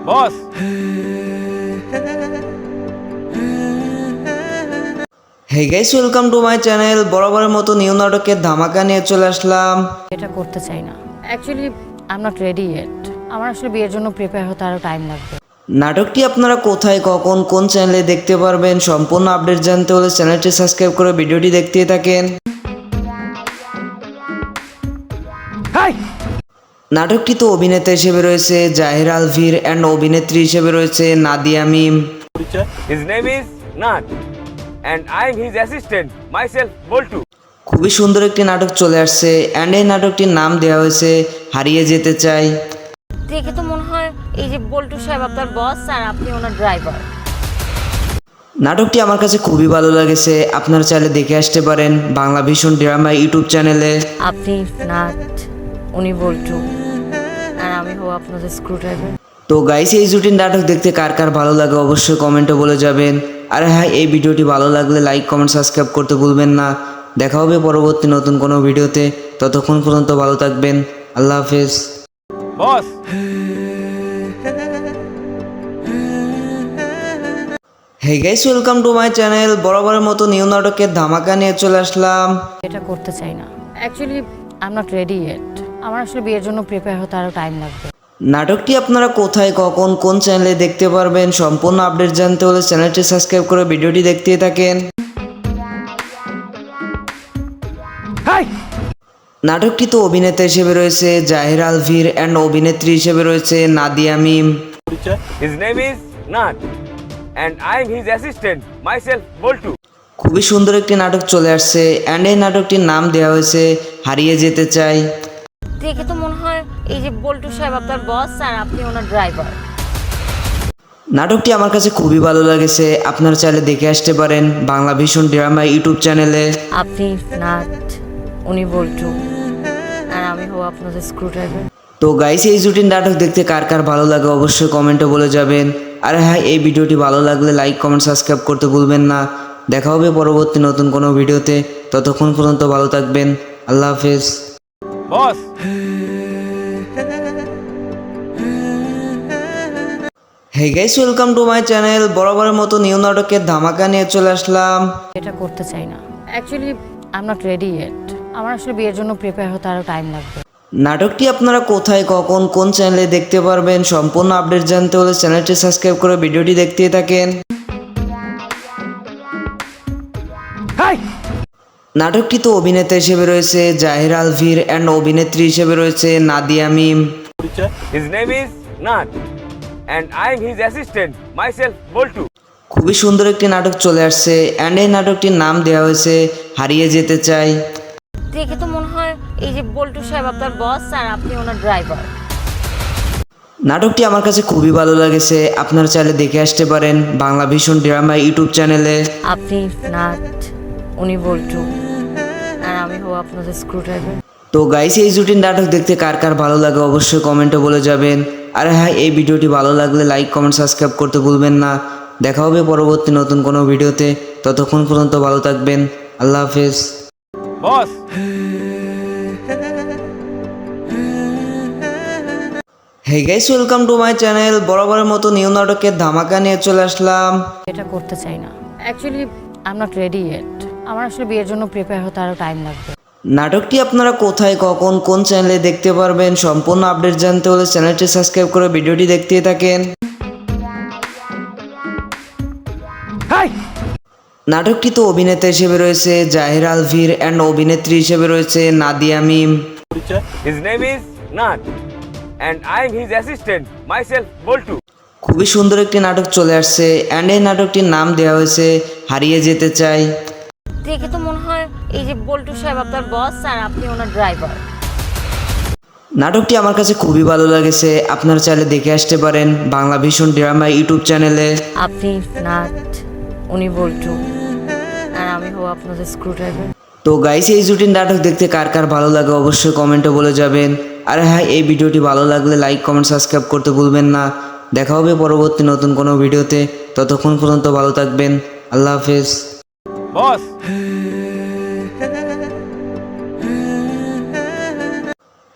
Boss. Hey guys, welcome to my channel. বরাবরের মতো new নাটকের ধামাকা নিয়ে চলে আসলাম। এটা করতে চাই না। Actually I am not ready yet. আমার আসলে বিয়ের জন্য প্রিপেয়ার হতে আরও টাইম লাগবে। নাটকটি আপনারা কোথায়, কখন, কোন চ্যানেলে দেখতে পারবেন সম্পূর্ণ আপডেট জানতে হলে চ্যানেলটি সাবস্ক্রাইব করে ভিডিওটি দেখতে থাকেন। নাটকটিতে অভিনেতা হিসেবে রয়েছে জাহির আলভির অ্যান্ড অভিনেত্রী হিসেবে রয়েছে নাদিয়া মিম। His name is Nath and I am his assistant, myself Boltu. খুবই সুন্দর একটি নাটক চলে আসছে অ্যান্ড এই নাটকটির নাম দেওয়া হয়েছে হারিয়ে যেতে চাই। দেখে তো মনে হয় এই যে বল্টু সাহেব আপনার বস আর আপনি ওনার ড্রাইভার। নাটকটি আমার কাছে খুবই ভালো লেগেছে। আপনারা চাইলে দেখে আসতে পারেন বাংলা ভীষণ ড্রামা ইউটিউব চ্যানেলে। আপনি নাথ, উনি বল্টু, আর আমি হব আপনাদের স্ক্রু ড্রাইভার। তো গাইস, এই জুটির নাটক দেখতে কার কার ভালো লাগে অবশ্যই কমেন্টে বলে যাবেন। আর হ্যাঁ, এই ভিডিওটি ভালো লাগলে লাইক, কমেন্ট, সাবস্ক্রাইব করতে ভুলবেন না। দেখা হবে পরবর্তী নতুন কোনো ভিডিওতে। ততক্ষণ পর্যন্ত ভালো থাকবেন। আল্লাহ হাফেজ। Boss. Hey guys, welcome to my channel. বরাবরের মতো নিউ নাটকের ধামাকা নিয়ে চলে আসলাম। এটা করতে চাই না। Actually I am not ready yet. আমার আসলে বিয়ের জন্য প্রিপেয়ার হতে আরও টাইম লাগবে। নাটকটি আপনারা কোথায়, কখন, কোন চ্যানেলে দেখতে পারবেন সম্পূর্ণ আপডেট জানতে হলে চ্যানেলটি সাবস্ক্রাইব করে ভিডিওটি দেখতে থাকেন। নাটকটিতে অভিনেতা হিসেবে রয়েছে জাহির আলভির অ্যান্ড অভিনেত্রী হিসেবে রয়েছে নাদিয়া মিম। His name is Nath and I am his assistant, myself Boltu. খুবই সুন্দর একটি নাটক চলে আসছে অ্যান্ড এই নাটকটির নাম দেওয়া হয়েছে হারিয়ে যেতে চাই। দেখে তো মনে হয় এই যে বল্টু সাহেব আপনার বস আর আপনি ওনার ড্রাইভার। নাটকটি আমার কাছে খুবই ভালো লেগেছে। আপনারা চাইলে দেখে আসতে পারেন বাংলা ভীষণ ড্রামা ইউটিউব চ্যানেলে। আপনি নাথ, উনি বল্টু, আর আমি হব আপনাদের স্ক্রু ড্রাইভার। তো গাইস, এই জুটির নাটক দেখতে কার কার ভালো লাগে অবশ্যই কমেন্টে বলে যাবেন। আর হ্যাঁ, এই ভিডিওটি ভালো লাগলে লাইক, কমেন্ট, সাবস্ক্রাইব করতে ভুলবেন না। দেখা হবে পরবর্তী নতুন কোনো ভিডিওতে। ততক্ষণ পর্যন্ত ভালো থাকবেন। আল্লাহ হাফেজ। Boss. Hey guys, welcome to my channel. বরাবরের মতো নিউ নাটকের ধামাকা নিয়ে চলে আসলাম। এটা করতে চাই না। Actually I am not ready yet. আমার আসলে বিয়ের জন্য প্রিপেয়ার হতে আরও টাইম লাগবে। নাটকটি আপনারা কোথায়, কখন, কোন চ্যানেলে দেখতে পারবেন সম্পূর্ণ আপডেট জানতে হলে চ্যানেলটি সাবস্ক্রাইব করে ভিডিওটি দেখতে থাকেন। নাটকটিতে অভিনেতা হিসেবে রয়েছে জাহির আলভির অ্যান্ড অভিনেত্রী হিসেবে রয়েছে নাদিয়া মিম। His name is Nath and I am his assistant, myself Boltu. খুবই সুন্দর একটি নাটক চলে আসছে অ্যান্ড এই নাটকটির নাম দেওয়া হয়েছে হারিয়ে যেতে চাই। দেখে তো মনে হয় এই যে বল্টু সাহেব আপনার বস আর আপনি ওনার ড্রাইভার। নাটকটি আমার কাছে খুবই ভালো লেগেছে। আপনারা চাইলে দেখে আসতে পারেন বাংলা ভীষণ ড্রামা ইউটিউব চ্যানেলে। আপনি নাথ, উনি বল্টু, আর আমি হব আপনাদের স্ক্রু ড্রাইভার। তো গাইস, এই জুটির নাটক দেখতে কার কার ভালো লাগে অবশ্যই কমেন্টে বলে যাবেন। আর হ্যাঁ, এই ভিডিওটি ভালো লাগলে লাইক, কমেন্ট, সাবস্ক্রাইব করতে ভুলবেন না। দেখা হবে পরবর্তী নতুন কোনো ভিডিওতে। ততক্ষণ পর্যন্ত ভালো থাকবেন। আল্লাহ হাফেজ। Boss. Hey guys, welcome to my channel. বরাবরের মতো নিউ নাটকের ধামাকা নিয়ে চলে আসলাম। এটা করতে চাই না। Actually I am not ready yet. আমার আসলে বিয়ের জন্য প্রিপেয়ার হতে আরও টাইম লাগবে। নাটকটি আপনারা কোথায়, কখন, কোন চ্যানেলে দেখতে পারবেন সম্পূর্ণ আপডেট জানতে হলে চ্যানেলটি সাবস্ক্রাইব করে ভিডিওটি দেখতে থাকেন। নাটকটিতে অভিনেতা হিসেবে রয়েছে জাহির আলভির অ্যান্ড অভিনেত্রী হিসেবে রয়েছে নাদিয়া মিম। His name is Nath and I am his assistant, myself Boltu. খুবই সুন্দর একটি নাটক চলে আসছে অ্যান্ড এই নাটকটির নাম দেওয়া হয়েছে হারিয়ে যেতে চাই। দেখে তো মনে হয় এই যে বল্টু সাহেব আপনার বস আর আপনি ওনার ড্রাইভার। নাটকটি আমার কাছে খুবই ভালো লেগেছে। আপনারা চাইলে দেখে আসতে পারেন বাংলা ভীষণ ড্রামা ইউটিউব চ্যানেলে। আপনি নাথ, উনি বল্টু, আর আমি হব আপনাদের স্ক্রু ড্রাইভার। তো গাইস, এই জুটির নাটক দেখতে কার কার ভালো লাগে অবশ্যই কমেন্টে বলে যাবেন। আর হ্যাঁ, এই ভিডিওটি ভালো লাগলে লাইক, কমেন্ট, সাবস্ক্রাইব করতে ভুলবেন না। দেখা হবে পরবর্তী নতুন কোনো ভিডিওতে। ততক্ষণ পর্যন্ত ভালো থাকবেন। আল্লাহ হাফেজ। Boss.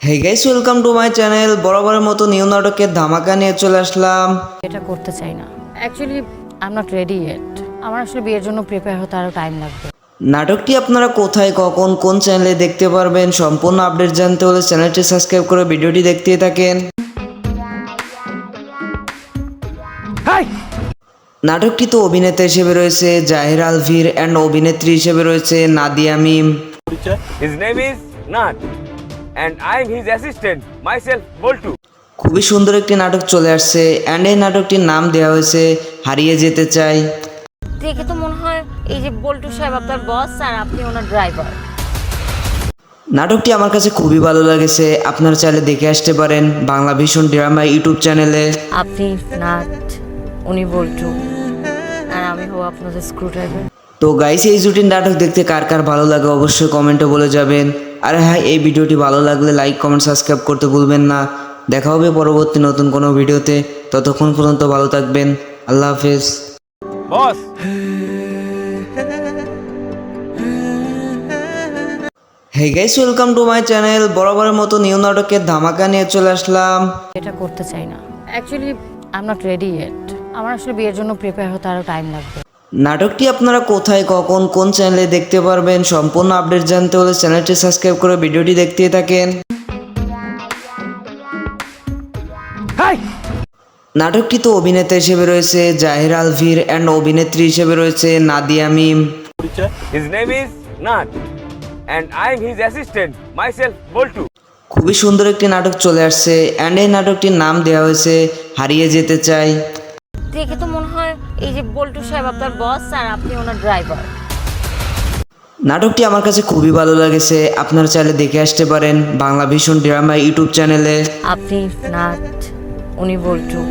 Hey guys, welcome to my channel. বরাবরের মতো নিউ নাটকের ধামাকা নিয়ে চলে আসলাম। এটা করতে চাই না। Actually I am not ready yet. আমার আসলে বিয়ের জন্য প্রিপেয়ার হতে আরও টাইম লাগবে। নাটকটি আপনারা কোথায়, কখন, কোন চ্যানেলে দেখতে পারবেন, সম্পূর্ণ আপডেট জানতে হলে চ্যানেলটি সাবস্ক্রাইব করে ভিডিওটি দেখতেই থাকেন। নাটকটিতে অভিনেতা হিসেবে রয়েছে জাহির আলভির অ্যান্ড অভিনেত্রী হিসেবে রয়েছে নাদিয়া মিম। His name is Nath, and I am his assistant, myself Boltu. খুবই সুন্দর একটি নাটক চলে আসছে অ্যান্ড এই নাটকটির নাম দেওয়া হয়েছে হারিয়ে যেতে চাই। দেখে তো মনে হয় এই যে বল্টু সাহেব আপনার বস আর আপনি ওনার ড্রাইভার। নাটকটি আমার কাছে খুবই ভালো লেগেছে, আপনারা চাইলে দেখে আসতে পারেন বাংলা ভীষণ ড্রামা ইউটিউব চ্যানেলে। আপনি নাথ, উনি বল্টু, আর আমি হব আপনাদের স্ক্রু ড্রাইভার। তো গাইস, এই জুটির নাটক দেখতে কার কার ভালো লাগে অবশ্যই কমেন্টে বলে যাবেন। আর হ্যাঁ, এই ভিডিওটি ভালো লাগলে লাইক, কমেন্ট, সাবস্ক্রাইব করতে ভুলবেন না। দেখা হবে পরবর্তী নতুন কোনো ভিডিওতে। ততক্ষণ পর্যন্ত ভালো থাকবেন। আল্লাহ হাফেজ। Boss, hey guys, welcome to my channel. বরাবরের মতো নিউ নাটকের ধামাকা নিয়ে চলে আসলাম। এটা করতে চাই না। Actually I am not ready yet. আমার আসলে বিয়ের জন্য প্রিপেয়ার হতে আরও টাইম লাগবে। নাটকটি আপনারা কোথায়, কখন, কোন চ্যানেলে দেখতে পারবেন, সম্পূর্ণ আপডেট জানতে হলে চ্যানেলটি সাবস্ক্রাইব করে ভিডিওটি দেখতেই থাকেন। নাটকটিতে অভিনেতা হিসেবে রয়েছে জাহির আলভির অ্যান্ড অভিনেত্রী হিসেবে রয়েছে নাদিয়া মিম। his name is Nath, and I am his assistant, myself Boltu. খুবই সুন্দর একটি নাটক চলে আসছে অ্যান্ড এই নাটকটির নাম দেওয়া হয়েছে হারিয়ে যেতে চাই। দেখে তো মনে হয় এই যে বল্টু সাহেব আপনার বস আর আপনি ওনার ড্রাইভার। নাটকটি আমার কাছে খুবই ভালো লেগেছে, আপনারা চাইলে দেখে আসতে পারেন বাংলা ভীষণ ড্রামা ইউটিউব চ্যানেলে। আপনি নাথ, উনি বল্টু,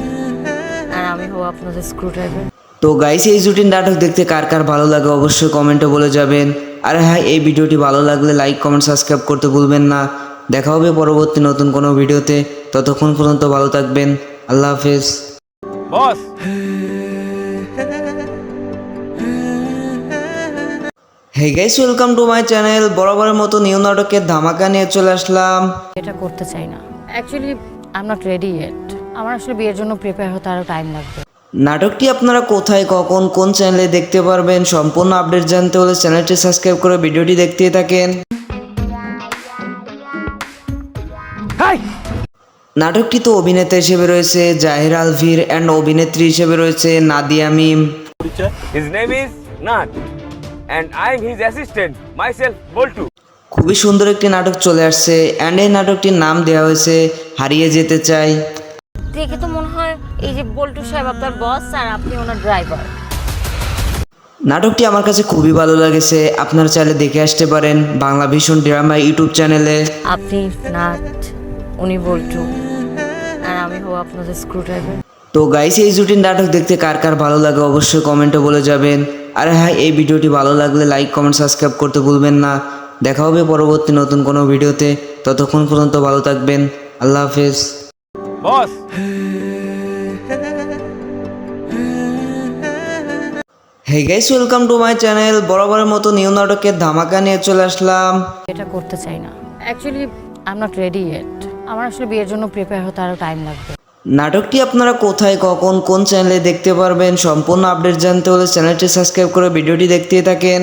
আর আমি হব আপনাদের স্ক্রু ড্রাইভার। তো গাইস, এই জুটির নাটক দেখতে কার কার ভালো লাগে অবশ্যই কমেন্টে বলে যাবেন। আর হ্যাঁ, এই ভিডিওটি ভালো লাগলে লাইক, কমেন্ট, সাবস্ক্রাইব করতে ভুলবেন না। দেখা হবে পরবর্তী নতুন কোনো ভিডিওতে। ততক্ষণ পর্যন্ত ভালো থাকবেন। আল্লাহ হাফেজ। Boss, hey guys, welcome to my channel. বরাবরের মতো নিউ নাটকের ধামাকা নিয়ে চলে আসলাম। এটা করতে চাই না। Actually I am not ready yet. আমার আসলে বিয়ের জন্য প্রিপেয়ার হতে আরও টাইম লাগবে। নাটকটি আপনারা কোথায়, কখন, কোন চ্যানেলে দেখতে পারবেন, সম্পূর্ণ আপডেট জানতে হলে চ্যানেলটি সাবস্ক্রাইব করে ভিডিওটি দেখতেই থাকেন। নাটকটিতে অভিনেতা হিসেবে রয়েছে জাহির আলভির অ্যান্ড অভিনেত্রী হিসেবে রয়েছে নাদিয়া মিম। his name is Nath, and I am his assistant, myself Boltu. খুবই সুন্দর একটি নাটক চলে আসছে অ্যান্ড এই নাটকটির নাম দেওয়া হয়েছে হারিয়ে যেতে চাই। দেখে তো মনে হয় এই যে বল্টু সাহেব আপনার বস আর আপনি ওনার ড্রাইভার। নাটকটি আমার কাছে খুবই ভালো লেগেছে, আপনারা চাইলে দেখে আসতে পারেন বাংলা ভীষণ ড্রামা ইউটিউব চ্যানেলে। আপনি নাথ, উনি বল্টু, আর আমি হব আপনাদের স্ক্রু ড্রাইভার। তো গাইস, এই জুটির নাটক দেখতে কার কার ভালো লাগে অবশ্যই কমেন্টে বলে যাবেন। আর হ্যাঁ, এই ভিডিওটি ভালো লাগলে লাইক, কমেন্ট, সাবস্ক্রাইব করতে ভুলবেন না। দেখা হবে পরবর্তী নতুন কোনো ভিডিওতে। ততক্ষণ পর্যন্ত ভালো থাকবেন। আল্লাহ হাফেজ। Boss, hey guys, welcome to my channel. বরাবরের মতো নিউ নাটকের ধামাকা নিয়ে চলে আসলাম। এটা করতে চাই না। Actually I am not ready yet. আমার আসলে বিয়ের জন্য প্রিপেয়ার হতে আরও টাইম লাগবে। নাটকটি আপনারা কোথায়, কখন, কোন চ্যানেলে দেখতে পারবেন, সম্পূর্ণ আপডেট জানতে হলে চ্যানেলটি সাবস্ক্রাইব করে ভিডিওটি দেখতেই থাকেন।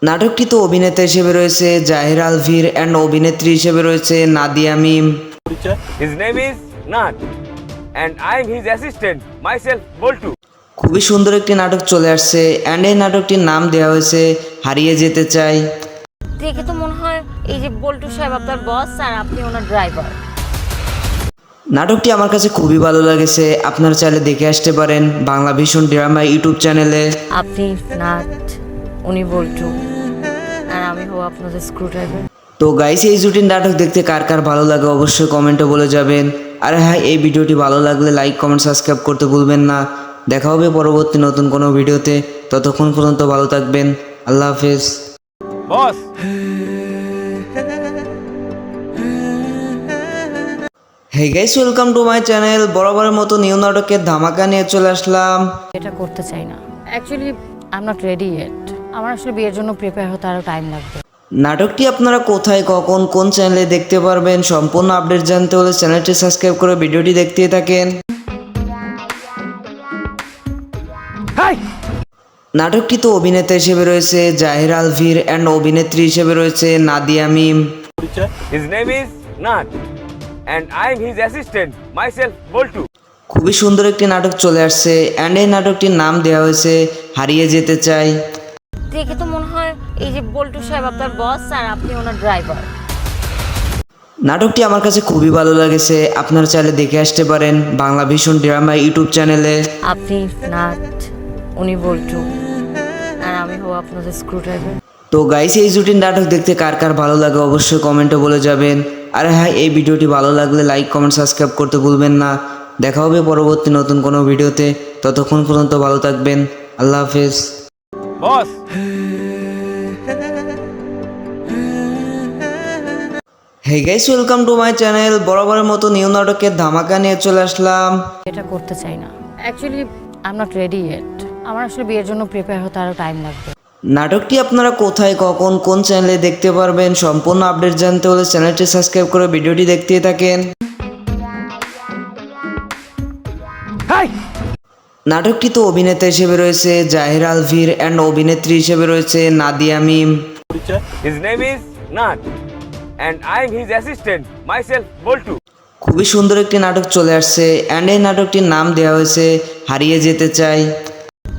নাটকটিতে অভিনেতা হিসেবে রয়েছে জাহির আলভির অ্যান্ড অভিনেত্রী হিসেবে রয়েছে নাদিয়া মিম। his name is Nath, and I am his assistant, myself Boltu. খুবই সুন্দর একটি নাটক চলে আসছে অ্যান্ড এই নাটকটির নাম দেওয়া হয়েছে হারিয়ে যেতে চাই। দেখে তো মনে হয় এই যে বল্টু সাহেব আপনার বস আর আপনি ওনার ড্রাইভার। নাটকটি আমার কাছে খুবই ভালো লেগেছে, আপনারা চাইলে দেখে আসতে পারেন বাংলা ভীষণ ড্রামা ইউটিউব চ্যানেলে। আপনি নাথ, উনি বল্টু, আর আমি হব আপনাদের স্ক্রু ড্রাইভার। তো গাইস, এই জুটির নাটক দেখতে কার কার ভালো লাগে অবশ্যই কমেন্টে বলে যাবেন। আর হ্যাঁ, এই ভিডিওটি ভালো লাগলে লাইক, কমেন্ট, সাবস্ক্রাইব করতে ভুলবেন না। দেখা হবে পরবর্তী নতুন কোনো ভিডিওতে। ততক্ষণ পর্যন্ত ভালো থাকবেন। আল্লাহ হাফেজ। Boss, hey guys, welcome to my channel. বরাবরের মতো নিউ নাটকের ধামাকা নিয়ে চলে আসলাম। এটা করতে চাই না। Actually I am not ready yet. আমার আসলে বিয়ের জন্য প্রিপেয়ার হতে আরও টাইম লাগবে। নাটকটি আপনারা কোথায় কখন কোন চ্যানেলে দেখতে পারবেন সম্পূর্ণ আপডেট জানতে হলে চ্যানেলটি সাবস্ক্রাইব করে ভিডিওটি দেখতেই থাকেন। নাটকটিতে অভিনেতা হিসেবে রয়েছে জাহির আলভির অ্যান্ড অভিনেত্রী হিসেবে রয়েছে নাদিয়া মিম। His name is Nath, and I am his assistant, myself Boltu. খুবই সুন্দর একটি নাটক চলে আসছে অ্যান্ড এই নাটকটির নাম দেওয়া হয়েছে হারিয়ে যেতে চাই। দেখে তো মনে হয় এই যে বল্টু সাহেব আপনার বস আর আপনি ওনার ড্রাইভার। নাটকটি আমার কাছে খুবই ভালো লেগেছে, আপনারা চাইলে দেখে আসতে পারেন বাংলা ভীষণ ড্রামা ইউটিউব চ্যানেলে। আপনি নাথ, উনি বল্টু, আর আমি হব আপনাদের স্ক্রু ড্রাইভার। তো গাইস, এই জুটির নাটক দেখতে কার কার ভালো লাগে অবশ্যই কমেন্টে বলে যাবেন। আর হ্যাঁ, এই ভিডিওটি ভালো লাগলে লাইক কমেন্ট সাবস্ক্রাইব করতে ভুলবেন না। দেখা হবে পরবর্তী নতুন কোনো ভিডিওতে, ততক্ষণ পর্যন্ত ভালো থাকবেন। আল্লাহ হাফেজ। Boss, hey guys, welcome to my channel. বরাবরের মতো নিউ নাটকের ধামাকা নিয়ে চলে আসলাম। এটা করতে চাই না। Actually I am not ready yet. আমার আসলে বিয়ের জন্য প্রিপেয়ার হতে আরও টাইম লাগবে। নাটকটি আপনারা কোথায় কখন কোন চ্যানেলে দেখতে পারবেন সম্পূর্ণ আপডেট জানতে হলে চ্যানেলটি সাবস্ক্রাইব করে ভিডিওটি দেখতেই থাকেন। নাটকটিতে অভিনেতা হিসেবে রয়েছে জাহির আলভির অ্যান্ড অভিনেত্রী হিসেবে রয়েছে নাদিয়া মিম। his name is Nath, and I am his assistant, myself Boltu. খুবই সুন্দর একটি নাটক চলে আসছে অ্যান্ড এই নাটকটির নাম দেওয়া হয়েছে হারিয়ে যেতে চাই।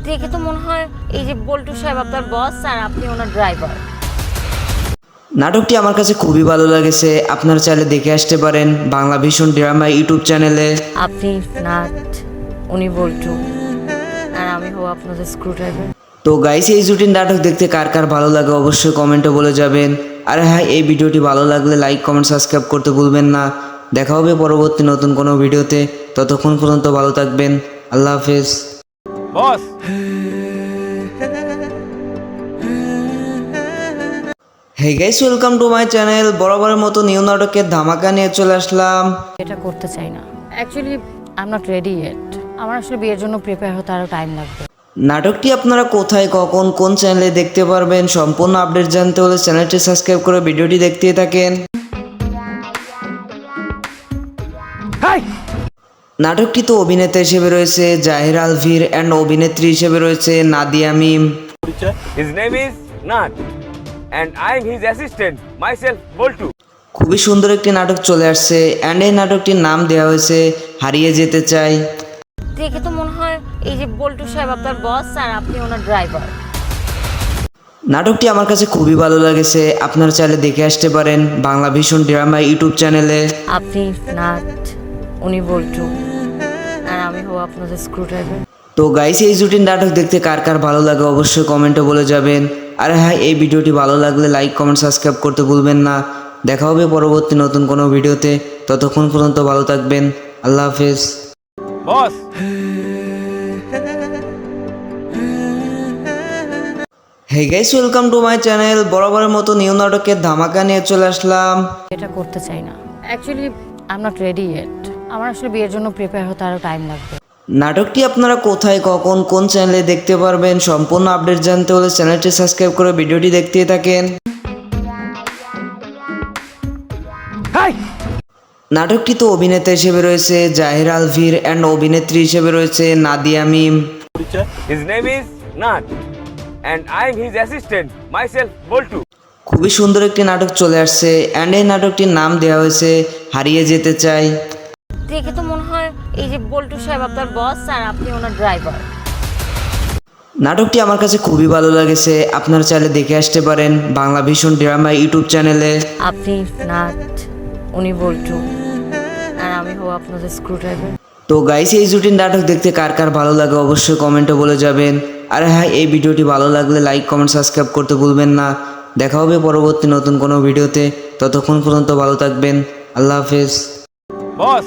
দেখে তো মনে হয় এই যে বল্টু সাহেব আপনার বস আর আপনি ওনার ড্রাইভার। নাটকটি আমার কাছে খুবই ভালো লেগেছে, আপনারা চাইলে দেখে আসতে পারেন বাংলা ভীষণ ড্রামা ইউটিউব চ্যানেলে। আপনি নাথ, উনি বল্টু, আর আমি হব আপনাদের স্ক্রু ড্রাইভার। তো গাইস, এই জুটির নাটক দেখতে কার কার ভালো লাগে অবশ্যই কমেন্টে বলে যাবেন। আর হ্যাঁ, এই ভিডিওটি ভালো লাগলে লাইক কমেন্ট সাবস্ক্রাইব করতে ভুলবেন না। দেখা হবে পরবর্তী নতুন কোনো ভিডিওতে, ততক্ষণ পর্যন্ত ভালো থাকবেন। আল্লাহ হাফেজ। Boss, hey guys, welcome to my channel. বরাবরের মতো নিউ নাটকের ধামাকা নিয়ে চলে আসলাম। এটা করতে চাই না। Actually I am not ready yet. আমার আসলে বিয়ের জন্য প্রিপেয়ার হতে আরও টাইম লাগবে। নাটকটি আপনারা কোথায় কখন কোন চ্যানেলে দেখতে পারবেন সম্পূর্ণ আপডেট জানতে হলে চ্যানেলটি সাবস্ক্রাইব করে ভিডিওটি দেখতেই থাকেন। নাটকটিতে অভিনেতা হিসেবে রয়েছে জাহির আলভির অ্যান্ড অভিনেত্রী হিসেবে রয়েছে নাদিয়া মিম। his name is Nath, and I am his assistant, myself Boltu. খুবই সুন্দর একটি নাটক চলে আসছে অ্যান্ড এই নাটকটির নাম দেওয়া হয়েছে হারিয়ে যেতে চাই। দেখে তো মনে হয় এই যে বল্টু সাহেব আপনার বস আর আপনি ওনার ড্রাইভার। নাটকটি আমার কাছে খুবই ভালো লেগেছে, আপনারা চাইলে দেখে আসতে পারেন বাংলা ভীষণ ড্রামা ইউটিউব চ্যানেলে। আপনি নাথ, উনি বল্টু, আর আমি হব আপনাদের স্ক্রু ড্রাইভার। তো গাইস, এই জুটির নাটক দেখতে কার কার ভালো লাগে অবশ্যই কমেন্টে বলে যাবেন। আর হ্যাঁ, এই ভিডিওটি ভালো লাগলে লাইক কমেন্ট সাবস্ক্রাইব করতে ভুলবেন না। দেখা হবে পরবর্তী নতুন কোনো ভিডিওতে, ততক্ষণ পর্যন্ত ভালো থাকবেন। আল্লাহ হাফেজ। Boss, hey guys, welcome to my channel. বরাবরের মতো নিউ নাটকের ধামাকা নিয়ে চলে আসলাম। এটা করতে চাই না। Actually I am not ready yet. আমার আসলে বিয়ের জন্য প্রিপেয়ার হতে আরও টাইম লাগবে। নাটকটি আপনারা কোথায় কখন কোন চ্যানেলে দেখতে পারবেন সম্পূর্ণ আপডেট জানতে হলে চ্যানেলটি সাবস্ক্রাইব করে ভিডিওটি দেখতেই থাকেন। নাটকটিতে অভিনেতা হিসেবে রয়েছে জাহির আলভির অ্যান্ড অভিনেত্রী হিসেবে রয়েছে নাদিয়া মিম। his name is Nath, and I am his assistant, myself Boltu. খুবই সুন্দর একটি নাটক চলে আসছে অ্যান্ড এই নাটকটির নাম দেওয়া হয়েছে হারিয়ে যেতে চাই। দেখে তো মনে হয় এই যে বল্টু সাহেব আপনার বস আর আপনি ওনার ড্রাইভার। নাটকটি আমার কাছে খুবই ভালো লেগেছে, আপনারা চাইলে দেখে আসতে পারেন বাংলা ভীষণ ড্রামা ইউটিউব চ্যানেলে। আপনি নাথ, উনি বল্টু, আর আমি হব আপনাদের স্ক্রু ড্রাইভার। তো গাইস, এই জুটির নাটক দেখতে কার কার ভালো লাগে অবশ্যই কমেন্টে বলে যাবেন। আর হ্যাঁ, এই ভিডিওটি ভালো লাগলে লাইক কমেন্ট সাবস্ক্রাইব করতে ভুলবেন না। দেখা হবে পরবর্তী নতুন কোনো ভিডিওতে, ততক্ষণ পর্যন্ত ভালো থাকবেন। আল্লাহ হাফেজ। Boss,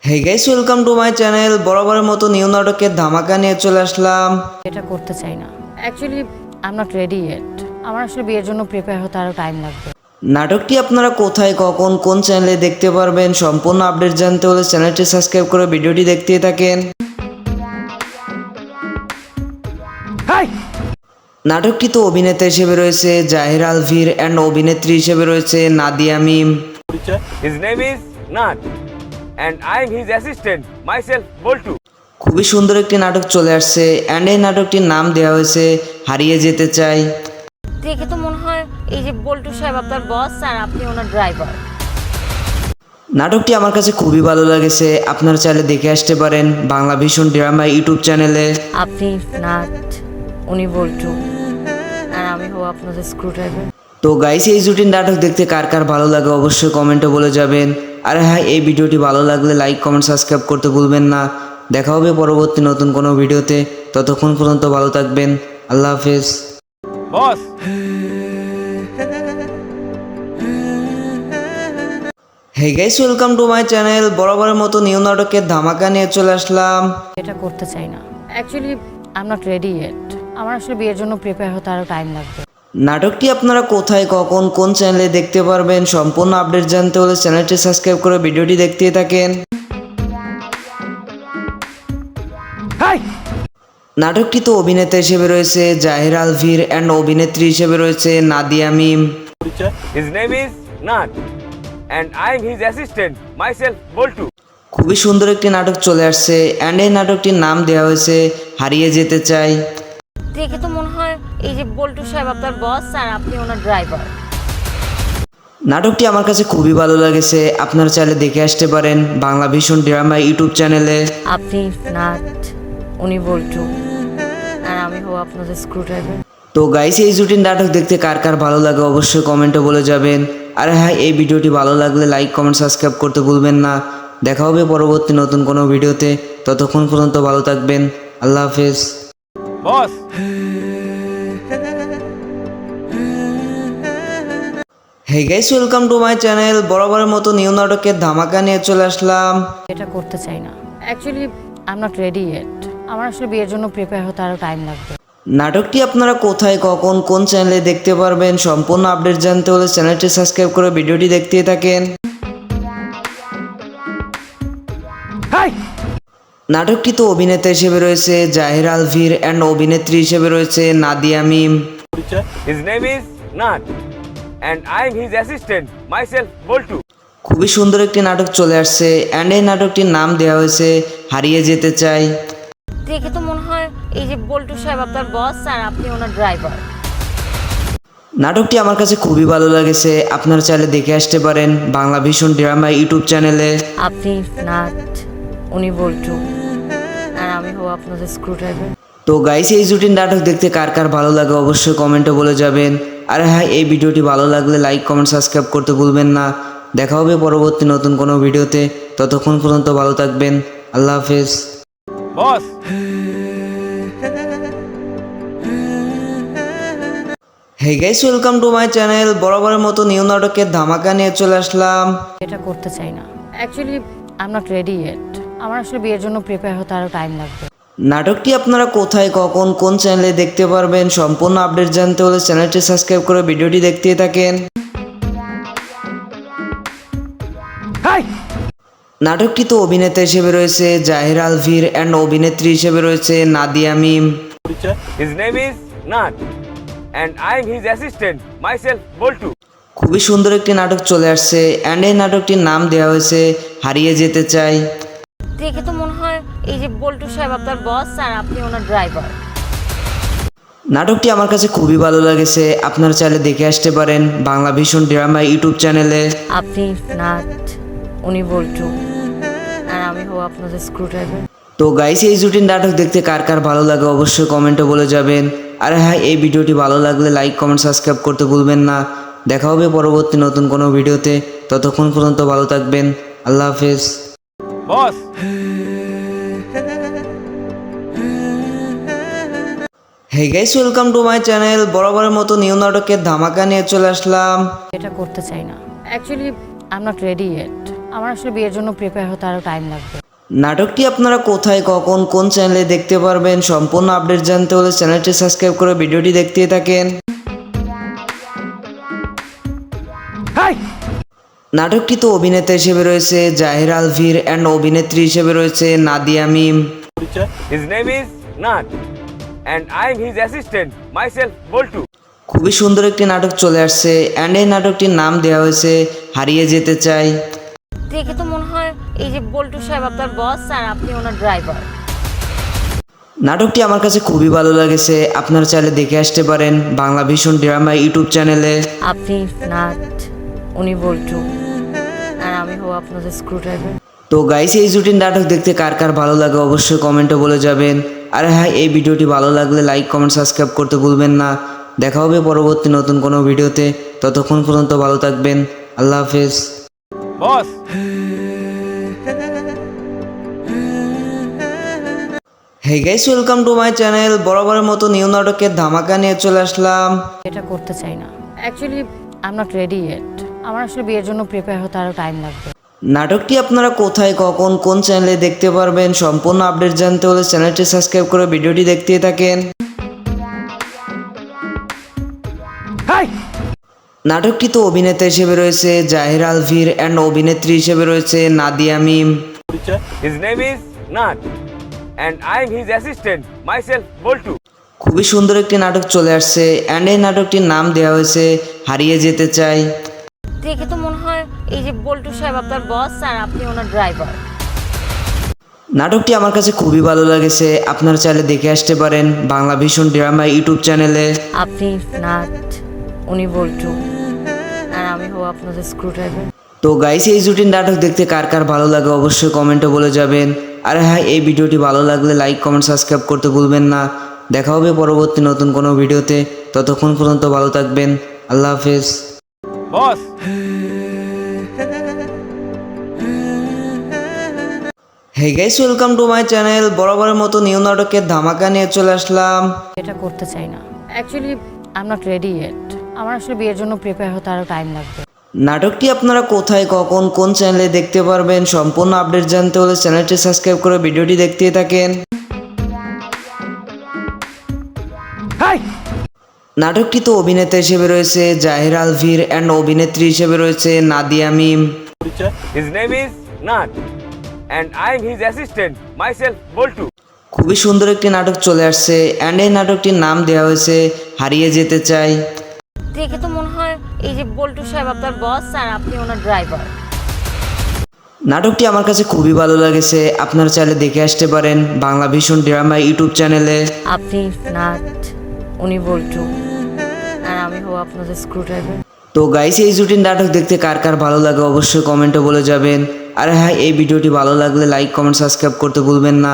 hey guys, welcome to my channel. বরাবরের মতো নিউ নাটকের ধামাকা নিয়ে চলে আসলাম। এটা করতে চাই না। Actually I am not ready yet. আমার আসলে বিয়ের জন্য প্রিপেয়ার হতে আরও টাইম লাগবে। নাটকটি আপনারা কোথায় কখন কোন চ্যানেলে দেখতে পারবেন সম্পূর্ণ আপডেট জানতে হলে চ্যানেলটি সাবস্ক্রাইব করে ভিডিওটি দেখতেই থাকেন। নাটকটিতে অভিনেতা হিসেবে রয়েছে জাহির আলভির অ্যান্ড অভিনেত্রী হিসেবে রয়েছে নাদিয়া মিম। His name is Nath, and I am his assistant, myself Boltu. খুবই সুন্দর একটি নাটক চলে আসছে অ্যান্ড এই নাটকটির নাম দেওয়া হয়েছে হারিয়ে যেতে চাই। দেখে তো মনে হয় এই যে বল্টু সাহেব আপনার বস আর আপনি ওনার ড্রাইভার। নাটকটি আমার কাছে খুবই ভালো লেগেছে, আপনারা চাইলে দেখে আসতে পারেন বাংলা ভীষণ ড্রামা ইউটিউব চ্যানেলে। আপনি নাথ, উনি বল্টু, আর আমি হব আপনাদের স্ক্রু ড্রাইভার। তো গাইস, এই জুটির নাটক দেখতে কার কার ভালো লাগে অবশ্যই কমেন্টে বলে যাবেন। আর হ্যাঁ, এই ভিডিওটি ভালো লাগলে লাইক কমেন্ট সাবস্ক্রাইব করতে ভুলবেন না। দেখা হবে পরবর্তী নতুন কোনো ভিডিওতে, ততক্ষণ পর্যন্ত ভালো থাকবেন। আল্লাহ হাফেজ। Boss, hey guys, welcome to my channel. বরাবরের মতো নিউ নাটকের ধামাকা নিয়ে চলে আসলাম। এটা করতে চাই না, actually I am not ready yet. আমার আসলে বিয়ের জন্য প্রিপেয়ার হতে আরও টাইম লাগবে। নাটকটি আপনারা কোথায়, কখন, কোন চ্যানেলে দেখতে পারবেন সম্পূর্ণ আপডেট জানতে হলে চ্যানেলটি সাবস্ক্রাইব করে ভিডিওটি দেখতে থাকেন। hi. নাটকটিতে অভিনেতা হিসেবে রয়েছে জাহির আলভির অ্যান্ড অভিনেত্রী হিসেবে রয়েছে নাদিয়া মিম। His name is Nath, and I am his assistant, myself Boltu. খুবই সুন্দর একটি নাটক চলে আসছে অ্যান্ড এই নাটকটির নাম দেওয়া হয়েছে হারিয়ে যেতে চাই। দেখে তো মনে হয় এই যে বল্টু সাহেব আপনার বস আর আপনি ওনার ড্রাইভার। নাটকটি আমার কাছে খুবই ভালো লেগেছে, আপনারা চাইলে দেখে আসতে পারেন বাংলা ভীষণ ড্রামা ইউটিউব চ্যানেলে। আপনি নাথ, উনি বল্টু, আর আমি হব আপনাদের স্ক্রু ড্রাইভার। তো গাইস, এই জুটির নাটক দেখতে কার কার ভালো লাগে অবশ্যই কমেন্টে বলে যাবেন। আর হ্যাঁ, এই ভিডিওটি ভালো লাগলে লাইক কমেন্ট সাবস্ক্রাইব করতে ভুলবেন না। দেখা হবে পরবর্তী নতুন কোনো ভিডিওতে, ততক্ষণ পর্যন্ত ভালো থাকবেন। আল্লাহ হাফেজ। Boss, hey guys, welcome to my channel. বরাবরের মতো নিউ নাটকের ধামাকা নিয়ে চলে আসলাম। এটা করতে চাই না, actually I am not ready yet. আমার আসলে বিয়ের জন্য প্রিপেয়ার হতে আরও টাইম লাগবে। নাটকটি আপনারা কোথায়, কখন, কোন চ্যানেলে দেখতে পারবেন সম্পূর্ণ আপডেট জানতে হলে চ্যানেলটি সাবস্ক্রাইব করে ভিডিওটি দেখতে থাকেন। hi. নাটকটিতে অভিনেতা হিসেবে রয়েছে জাহির আলভির অ্যান্ড অভিনেত্রী হিসেবে রয়েছে নাদিয়া মিম। His name is Nath, and I am his assistant, myself Boltu. খুবই সুন্দর একটি নাটক চলে আসছে অ্যান্ড এই নাটকটির নাম দেওয়া হয়েছে হারিয়ে যেতে চাই। দেখে তো মনে হয় এই যে বল্টু সাহেব আপনার বস আর আপনি ওনার ড্রাইভার। নাটকটি আমার কাছে খুবই ভালো লেগেছে, আপনারা চাইলে দেখে আসতে পারেন বাংলা ভীষণ ড্রামা ইউটিউব চ্যানেলে। আপনি নাথ, উনি বল্টু, আর আমি হব আপনাদের স্ক্রু ড্রাইভার। তো গাইস, এই জুটির নাটক দেখতে কার কার ভালো লাগে অবশ্যই কমেন্টে বলে যাবেন। আর হ্যাঁ, এই ভিডিওটি ভালো লাগলে লাইক কমেন্ট সাবস্ক্রাইব করতে ভুলবেন না। দেখা হবে পরবর্তী নতুন কোনো ভিডিওতে, ততক্ষণ পর্যন্ত ভালো থাকবেন। আল্লাহ হাফেজ। Boss, hey guys, welcome to my channel. বরাবরের মতো নিউ নাটকের ধামাকা নিয়ে চলে আসলাম। এটা করতে চাই না, actually I am not ready yet. আমার আসলে বিয়ের জন্য প্রিপেয়ার হতে আরও টাইম লাগবে। নাটকটি আপনারা কোথায়, কখন, কোন চ্যানেলে দেখতে পারবেন সম্পূর্ণ আপডেট জানতে হলে চ্যানেলটি সাবস্ক্রাইব করে ভিডিওটি দেখতে থাকেন। hi. নাটকটিতে অভিনেতা হিসেবে রয়েছে জাহির আলভির অ্যান্ড অভিনেত্রী হিসেবে রয়েছে নাদিয়া মিম। His name is Nath, and I am his assistant, myself Boltu. খুবই সুন্দর একটি নাটক চলে আসছে অ্যান্ড এই নাটকটির নাম দেওয়া হয়েছে হারিয়ে যেতে চাই। দেখে তো মনে হয় এই যে বল্টু সাহেব আপনার বস আর আপনি ওনার ড্রাইভার। নাটকটি আমার কাছে খুবই ভালো লেগেছে, আপনারা চাইলে দেখে আসতে পারেন বাংলা ভীষণ ড্রামা ইউটিউব চ্যানেলে। আপনি নাথ, উনি বল্টু, আর আমি হব আপনাদের স্ক্রু ড্রাইভার। তো গাইস, এই জুটির নাটক দেখতে কার কার ভালো লাগে অবশ্যই কমেন্টে বলে যাবেন। আর হ্যাঁ, এই ভিডিওটি ভালো লাগলে লাইক কমেন্ট সাবস্ক্রাইব করতে ভুলবেন না। দেখা হবে পরবর্তী নতুন কোনো ভিডিওতে, ততক্ষণ পর্যন্ত ভালো থাকবেন। আল্লাহ হাফেজ। Boss, hey guys, welcome to my channel. বরাবরের মতো নিউ নাটকের ধামাকা নিয়ে চলে আসলাম। এটা করতে চাই না, actually I am not ready yet. আমার আসলে বিয়ের জন্য প্রিপেয়ার হতে আরও টাইম লাগবে। নাটকটি আপনারা কোথায়, কখন, কোন চ্যানেলে দেখতে পারবেন সম্পূর্ণ আপডেট জানতে হলে চ্যানেলটি সাবস্ক্রাইব করে ভিডিওটি দেখতে থাকেন। hi. নাটকটিতে অভিনেতা হিসেবে রয়েছে জাহির আলভির অ্যান্ড অভিনেত্রী হিসেবে রয়েছে নাদিয়া মিম। His name is Nath, and I am his assistant, myself Boltu. খুবই সুন্দর একটি নাটক চলে আসছে অ্যান্ড এই নাটকটির নাম দেওয়া হয়েছে হারিয়ে যেতে চাই। দেখে তো মনে হয় এই যে বল্টু সাহেব আপনার বস আর আপনি ওনার ড্রাইভার। নাটকটি আমার কাছে খুবই ভালো লেগেছে, আপনারা চাইলে দেখে আসতে পারেন বাংলা ভীষণ ড্রামা ইউটিউব চ্যানেলে। আপনি নাট, উনি বল্টু, আর আমি হব আপনাদের স্ক্রু ড্রাইভার। তো গাইস, এই জুটির নাটক দেখতে কার কার ভালো লাগে অবশ্যই কমেন্টে বলে যাবেন। আর হ্যাঁ, এই ভিডিওটি ভালো লাগলে লাইক কমেন্ট সাবস্ক্রাইব করতে ভুলবেন না। দেখা হবে পরবর্তী নতুন কোনো ভিডিওতে, ততক্ষণ পর্যন্ত ভালো থাকবেন। আল্লাহ হাফেজ। Boss, hey guys, welcome to my channel. বরাবরের মতো নিউ নাটকের ধামাকা নিয়ে চলে আসলাম। এটা করতে চাই না, actually I am not ready yet. আমার আসলে বিয়ের জন্য প্রিপেয়ার হতে আরও টাইম লাগবে। নাটকটি আপনারা কোথায়, কখন, কোন চ্যানেলে দেখতে পারবেন সম্পূর্ণ আপডেট জানতে হলে চ্যানেলটি সাবস্ক্রাইব করে ভিডিওটি দেখতে থাকেন। hi. নাটকটিতে অভিনেতা হিসেবে রয়েছে জাহির আলভির অ্যান্ড অভিনেত্রী হিসেবে রয়েছে নাদিয়া মিম। His name is Nat, and I am his assistant, myself Boltu. খুবই সুন্দর একটি নাটক চলে আসছে অ্যান্ড এই নাটকটির নাম দেওয়া হয়েছে হারিয়ে যেতে চাই। দেখে তো মনে হয় এই যে বল্টু সাহেব আপনার বস আর আপনি ওনার ড্রাইভার। নাটকটি আমার কাছে খুবই ভালো লেগেছে, আপনারা চাইলে দেখে আসতে পারেন বাংলা ভীষণ ড্রামা ইউটিউব চ্যানেলে। আপনি নাট, উনি বল্টু, আর আমি হব আপনাদের স্ক্রু ড্রাইভার। তো গাইস, এই জুটির নাটক দেখতে কার কার ভালো লাগে অবশ্যই কমেন্টে বলে যাবেন। আর হ্যাঁ, এই ভিডিওটি ভালো লাগলে লাইক কমেন্ট সাবস্ক্রাইব করতে ভুলবেন না। দেখা হবে পরবর্তী নতুন কোনো ভিডিওতে, ততক্ষণ পর্যন্ত ভালো থাকবেন। আল্লাহ হাফেজ। Boss, hey guys, welcome to my channel. বরাবরের মতো নিউ নাটকের ধামাকা নিয়ে চলে আসলাম। এটা করতে চাই না, actually I am not ready yet. আমার আসলে বিয়ের জন্য প্রিপেয়ার হতে আরও টাইম লাগবে। নাটকটি আপনারা কোথায়, কখন, কোন চ্যানেলে দেখতে পারবেন সম্পূর্ণ আপডেট জানতে হলে চ্যানেলটি সাবস্ক্রাইব করে ভিডিওটি দেখতে থাকেন। hi. নাটকটিতে অভিনেতা হিসেবে রয়েছে জাহির আলভির অ্যান্ড অভিনেত্রী হিসেবে রয়েছে নাদিয়া মিম। His name is Nat, and I am his assistant, myself Boltu. খুবই সুন্দর একটি নাটক চলে আসছে অ্যান্ড এই নাটকটির নাম দেওয়া হয়েছে হারিয়ে যেতে চাই। দেখে তো মনে হয় এই যে বল্টু সাহেব আপনার বস আর আপনি ওনার ড্রাইভার। নাটকটি আমার কাছে খুবই ভালো লেগেছে, আপনারা চাইলে দেখে আসতে পারেন বাংলা ভীষণ ড্রামা ইউটিউব চ্যানেলে। আপনি নাট, উনি বল্টু, আর আমি হব আপনাদের স্ক্রু ড্রাইভার। তো গাইস, এই জুটির নাটক দেখতে কার কার ভালো লাগে অবশ্যই কমেন্টে বলে যাবেন। আর হ্যাঁ, এই ভিডিওটি ভালো লাগলে লাইক কমেন্ট সাবস্ক্রাইব করতে ভুলবেন না।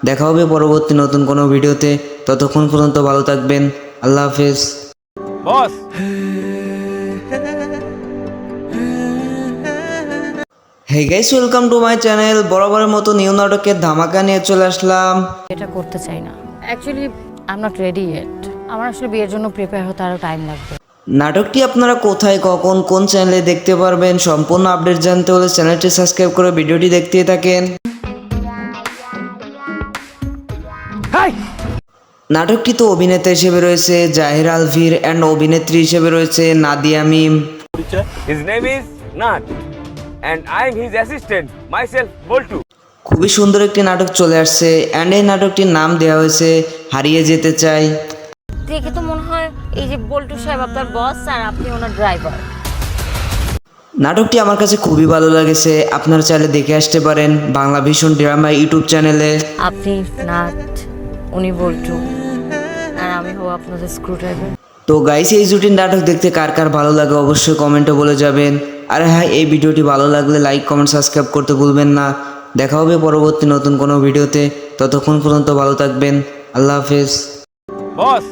দেখা হবে পরবর্তী নতুন কোনো ভিডিওতে, ততক্ষণ পর্যন্ত ভালো থাকবেন। আল্লাহ হাফেজ। Boss, hey guys, welcome to my channel. বরাবরের মতো নিউ নাটকের ধামাকা নিয়ে চলে আসলাম। এটা করতে চাই না, actually I am not ready yet. আমার আসলে বিয়ের জন্য প্রিপেয়ার হতে আরও টাইম লাগবে। নাটকটি আপনারা কোথায়, কখন, কোন চ্যানেলে দেখতে পারবেন সম্পূর্ণ আপডেট জানতে হলে চ্যানেলটি সাবস্ক্রাইব করে ভিডিওটি দেখতে থাকেন। hi. নাটকটিতে অভিনেতা হিসেবে রয়েছে জাহির আলভির অ্যান্ড অভিনেত্রী হিসেবে রয়েছে নাদিয়া মিম। His name is Nat, and I am his assistant, myself Boltu. খুবই সুন্দর একটি নাটক চলে আসছে অ্যান্ড এই নাটকটির নাম দেওয়া হয়েছে হারিয়ে যেতে চাই। দেখে তো মনে হয় এই যে বল্টু সাহেব আপনার বস আর আপনি ওনার ড্রাইভার। নাটকটি আমার কাছে খুবই ভালো লেগেছে, আপনারা চাইলে দেখে আসতে পারেন বাংলা ভীষণ ড্রামা ইউটিউব চ্যানেলে। আপনি নাট, উনি বল্টু, আর আমি হব আপনাদের স্ক্রু ড্রাইভার। তো গাইস, এই জুটির নাটক দেখতে কার কার ভালো লাগে অবশ্যই কমেন্টে বলে যাবেন। আর হ্যাঁ, এই ভিডিওটি ভালো লাগলে লাইক কমেন্ট সাবস্ক্রাইব করতে ভুলবেন না। দেখা হবে পরবর্তী নতুন কোনো ভিডিওতে, ততক্ষণ পর্যন্ত ভালো থাকবেন। আল্লাহ হাফেজ। Boss,